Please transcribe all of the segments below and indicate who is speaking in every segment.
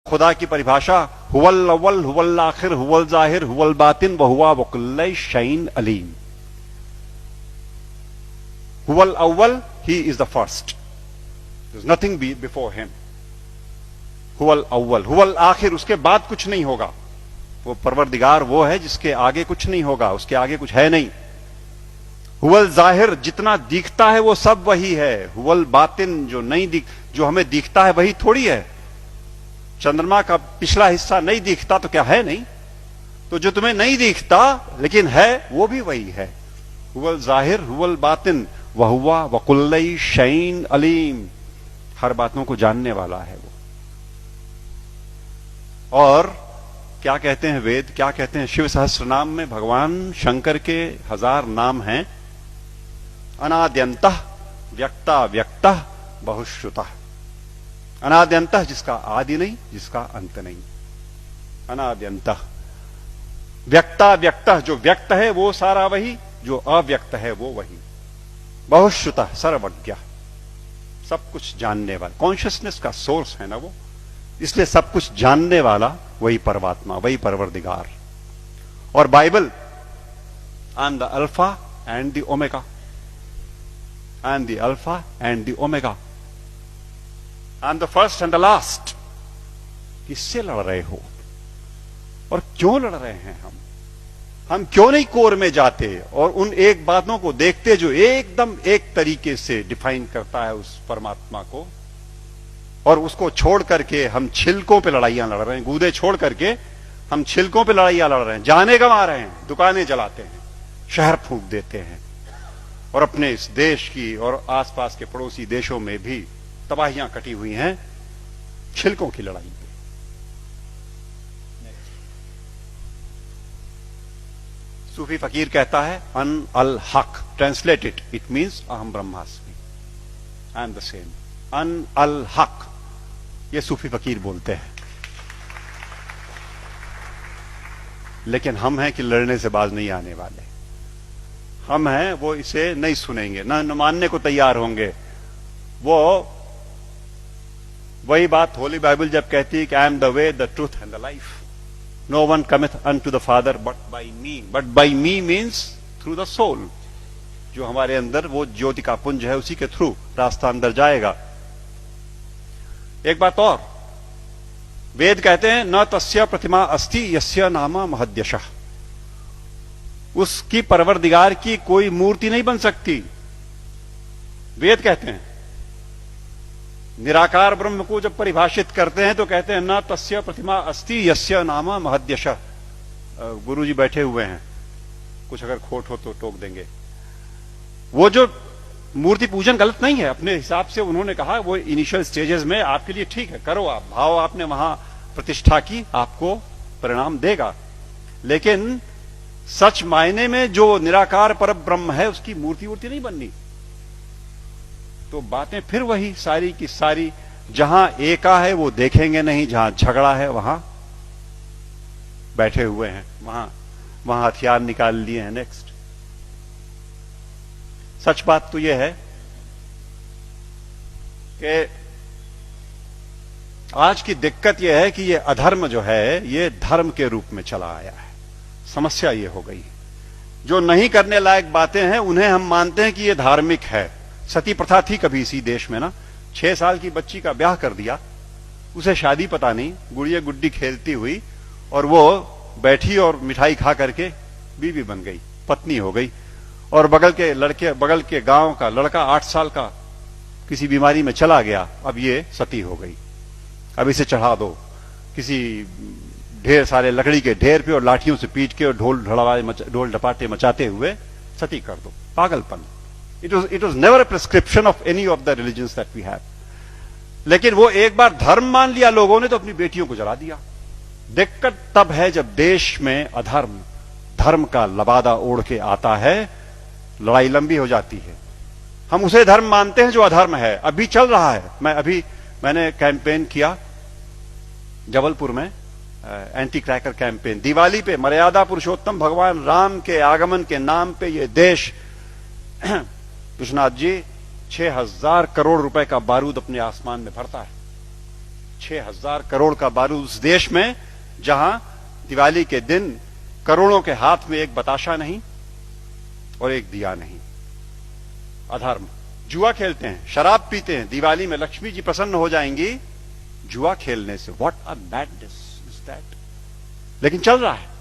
Speaker 1: खुदा की परिभाषा हुवल अव्वल हुवल आखिर हुवल जाहिर हुवल बातिन व हुवा वकुल्ल शैइन अलीम। हुवल अव्वल, he is the first, there is nothing before him. हुवल अव्वल, हुवल आखिर, उसके बाद कुछ नहीं होगा। वो परवरदिगार वो है जिसके आगे कुछ नहीं होगा, उसके आगे कुछ है नहीं। हुवल जाहिर, जितना दिखता है वो सब वही है। हुवल बातिन, जो हमें दिखता है वही थोड़ी है। चंद्रमा का पिछला हिस्सा नहीं दिखता तो क्या है नहीं? तो जो तुम्हें नहीं दिखता लेकिन है वो भी वही है। हुवल जाहिर हुवल बातिन वहुवा वकुल्ल शैइन अलीम, हर बातों को जानने वाला है वो। और क्या कहते हैं वेद, क्या कहते हैं? शिव सहस्त्र नाम में भगवान शंकर के 1000 नाम हैं। अनाद्यंतः व्यक्ता व्यक्तः बहुश्रुतः। अनाद्यंतः, जिसका आदि नहीं, जिसका अंत नहीं। अनाद्यंतः व्यक्ता व्यक्तः, जो व्यक्त है वो सारा वही, जो अव्यक्त है वो वही। बहुश्रुतः, सर्वज्ञ, सब कुछ जानने वाला, कॉन्शियसनेस का सोर्स है ना वो, इसलिए सब कुछ जानने वाला वही परमात्मा, वही परवरदिगार। और Bible, I am the alpha and the omega, I am the alpha and the omega, I am the first and the last. किससे लड़ रहे हो और क्यों लड़ रहे हैं? हम क्यों नहीं कोर में जाते और उन एक बातों को देखते जो एकदम एक तरीके से डिफाइन करता है उस परमात्मा को, और उसको छोड़ करके हम छिलकों पे लड़ाइयां लड़ रहे हैं। गूदे छोड़ करके हम छिलकों पे लड़ाइयां लड़ रहे हैं, जाने गंवा रहे हैं, दुकानें जलाते हैं, शहर फूंक देते हैं, और अपने इस देश की और आसपास के पड़ोसी देशों में भी तबाहियां कटी हुई हैं छिलकों की लड़ाई पे। सूफी फकीर कहता है अन अल हक, ट्रांसलेटेड इट मीन्स अहम ब्रह्मास्मि, आई एम द सेम। अन अल हक, ये सूफी फकीर बोलते हैं। लेकिन हम हैं कि लड़ने से बाज नहीं आने वाले। हम हैं वो इसे नहीं सुनेंगे, न मानने को तैयार होंगे। वो वही बात होली बाइबल जब कहती है कि I am the way the truth and the life, no one cometh unto the father but by me. But by me means through the soul, जो हमारे अंदर वो ज्योति का पुंज है, उसी के थ्रू रास्ता अंदर जाएगा। एक बात और, वेद कहते हैं न तस्य प्रतिमा अस्ति यस्य नामा महद्यशः, उसकी परवरदिगार की कोई मूर्ति नहीं बन सकती। वेद कहते हैं। निराकार ब्रह्म को जब परिभाषित करते हैं तो कहते हैं न तस्य प्रतिमा अस्ति यस्य नामा महद्यशः। गुरुजी बैठे हुए हैं, कुछ अगर खोट हो तो टोक देंगे। वो जो मूर्ति पूजन गलत नहीं है, अपने हिसाब से उन्होंने कहा वो इनिशियल स्टेजेस में आपके लिए ठीक है, करो आप, भाव आपने वहां प्रतिष्ठा की, आपको परिणाम देगा। लेकिन सच मायने में जो निराकार पर ब्रह्म है उसकी मूर्ति वूर्ति नहीं बननी। तो बातें फिर वही सारी की सारी, जहां एका है वो देखेंगे नहीं, जहां झगड़ा है वहां बैठे हुए हैं, वहां हथियार निकाल लिए हैं। नेक्स्ट, सच बात तो यह है कि आज की दिक्कत यह है कि ये अधर्म जो है ये धर्म के रूप में चला आया है। समस्या ये हो गई, जो नहीं करने लायक बातें हैं उन्हें हम मानते हैं कि ये धार्मिक है। सती प्रथा थी कभी इसी देश में ना, 6 साल की बच्ची का ब्याह कर दिया, उसे शादी पता नहीं, गुड़िया गुड्डी खेलती हुई, और वो बैठी और मिठाई खा करके बीवी बन गई, पत्नी हो गई। और बगल के गांव का लड़का 8 साल का किसी बीमारी में चला गया, अब ये सती हो गई। अब इसे चढ़ा दो किसी ढेर सारे लकड़ी के ढेर पे और लाठियों से पीट के और ढोल ढपाटे मचाते हुए सती कर दो। पागलपन। It was never a prescription of any of the religions that we have. लेकिन वो एक बार धर्म मान लिया लोगों ने तो अपनी बेटियों को जला दिया। दिक्कत तब है जब देश में अधर्म धर्म का लबादा ओढ़ के आता है, लड़ाई लंबी हो जाती है। हम उसे धर्म मानते हैं जो अधर्म है। अभी चल रहा है, मैंने कैंपेन किया जबलपुर में, एंटी क्रैकर कैंपेन। दिवाली पे मर्यादा पुरुषोत्तम भगवान राम के आगमन के नाम पे ये देश, विश्वनाथ जी, 6000 करोड़ रुपए का बारूद अपने आसमान में भरता है। 6,000 करोड़ का बारूद उस देश में जहां दिवाली के दिन करोड़ों के हाथ में एक बताशा नहीं और एक दिया नहीं। अधर्म। जुआ खेलते हैं, शराब पीते हैं, दिवाली में लक्ष्मी जी प्रसन्न हो जाएंगी जुआ खेलने से। What a madness is that. लेकिन चल रहा है।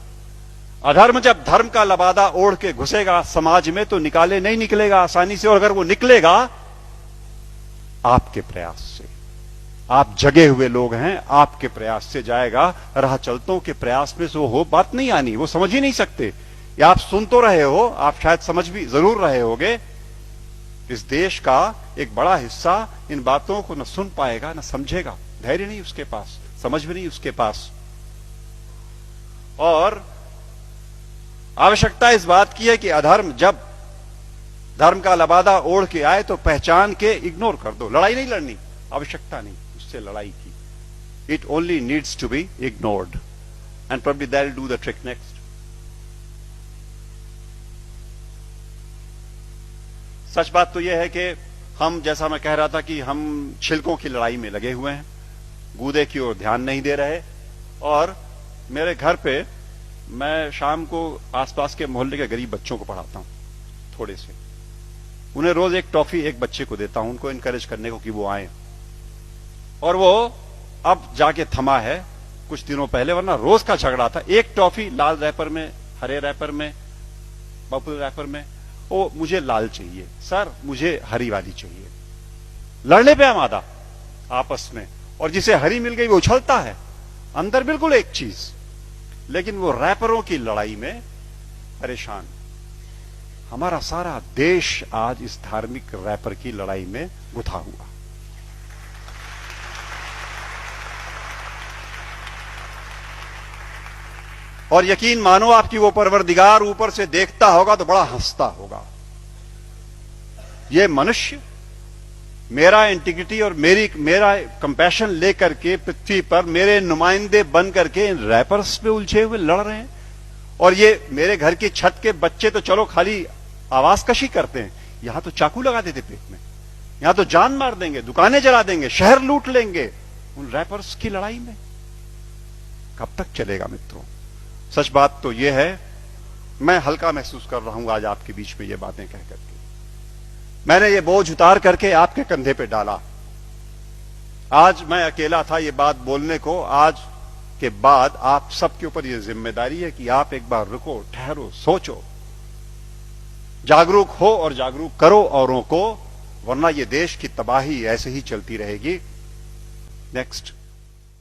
Speaker 1: अधर्म जब धर्म का लबादा ओढ़ के घुसेगा समाज में तो नहीं निकलेगा आसानी से, और अगर वो निकलेगा आपके प्रयास से। आप जगे हुए लोग हैं, आपके प्रयास से जाएगा। राह चलतों के प्रयास में से वो बात नहीं आनी, वो समझ ही नहीं सकते। या आप सुन तो रहे हो, आप शायद समझ भी जरूर रहे होगे। इस देश का एक बड़ा हिस्सा इन बातों को न सुन पाएगा न समझेगा। धैर्य नहीं उसके पास, समझ भी नहीं उसके पास। और आवश्यकता इस बात की है कि अधर्म जब धर्म का लबादा ओढ़ के आए तो पहचान के इग्नोर कर दो। लड़ाई नहीं लड़नी, आवश्यकता नहीं उससे लड़ाई की। It only needs to be ignored and probably that will do the trick next. सच बात तो यह है कि हम, जैसा मैं कह रहा था, कि हम छिलकों की लड़ाई में लगे हुए हैं, गूदे की ओर ध्यान नहीं दे रहे। और मेरे घर पे मैं शाम को आसपास के मोहल्ले के गरीब बच्चों को पढ़ाता हूं, थोड़े से। उन्हें रोज एक टॉफी एक बच्चे को देता हूं, उनको इनकरेज करने को कि वो आए। और वो अब जाके थमा है, कुछ दिनों पहले, वरना रोज का झगड़ा था। एक टॉफी लाल रैपर में, हरे रैपर में, पर्पल रैपर में। वो मुझे लाल चाहिए सर, मुझे हरी वाली चाहिए। लड़ने पे आमादा आपस में। और जिसे हरी मिल गई वो उछलता है, अंदर बिल्कुल एक चीज, लेकिन वो रैपरों की लड़ाई में परेशान। हमारा सारा देश आज इस धार्मिक रैपर की लड़ाई में गुथा हुआ। और यकीन मानो आपकी वो परवरदिगार ऊपर से देखता होगा तो बड़ा हंसता होगा। ये मनुष्य मेरा इंटीग्रिटी और मेरा कंपैशन लेकर के पृथ्वी पर मेरे नुमाइंदे बन करके इन रैपर्स पे उलझे हुए लड़ रहे हैं। और ये मेरे घर की छत के बच्चे तो चलो खाली आवाजकशी करते हैं, यहां तो चाकू लगा देते पेट में, यहां तो जान मार देंगे, दुकानें जला देंगे, शहर लूट लेंगे। उन रैपर्स की लड़ाई में कब तक चलेगा मित्रों? सच बात तो यह है, मैं हल्का महसूस कर रहा हूं आज आपके बीच में ये बातें कह करके। मैंने ये बोझ उतार करके आपके कंधे पे डाला। आज मैं अकेला था ये बात बोलने को। आज के बाद आप सबके ऊपर ये जिम्मेदारी है कि आप एक बार रुको, ठहरो, सोचो, जागरूक हो और जागरूक करो औरों को, वरना ये देश की तबाही ऐसे ही चलती रहेगी। नेक्स्ट।